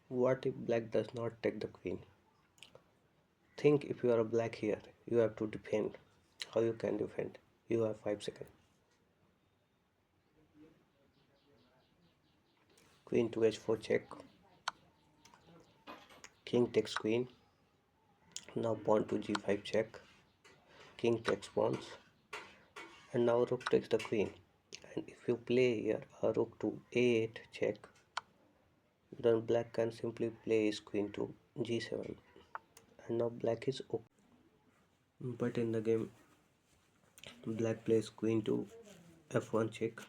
What if black does not take the queen? Think if you are a black here, you have to defend. How you can defend? You have 5 seconds. Queen to h4 check. King takes queen. Now pawn to g5 check. King takes pawns. And now rook takes the queen. And if you play here a rook to a8 check, then black can simply play his queen to g7. And now black is okay. But in the game, black plays queen to f1 check,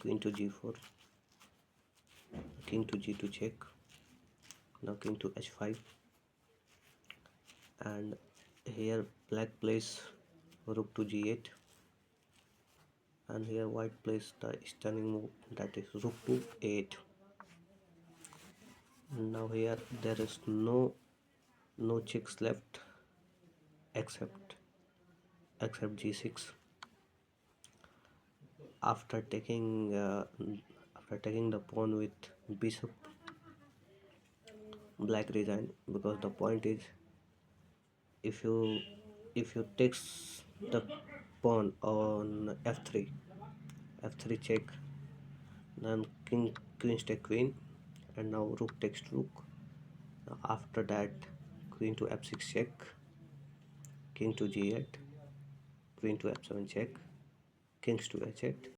queen to g4, king to g2 check, now king to h5, and here black plays rook to g8, and here white plays the stunning move, that is rook to 8. Now here there is no checks left except g6. After taking the pawn with bishop, black resign, because the point is, if you takes the pawn on f3 check, then queens take queen, and now rook takes rook. Now after that, queen to f6 check, king to g8, queen to f7 check, kings to h8,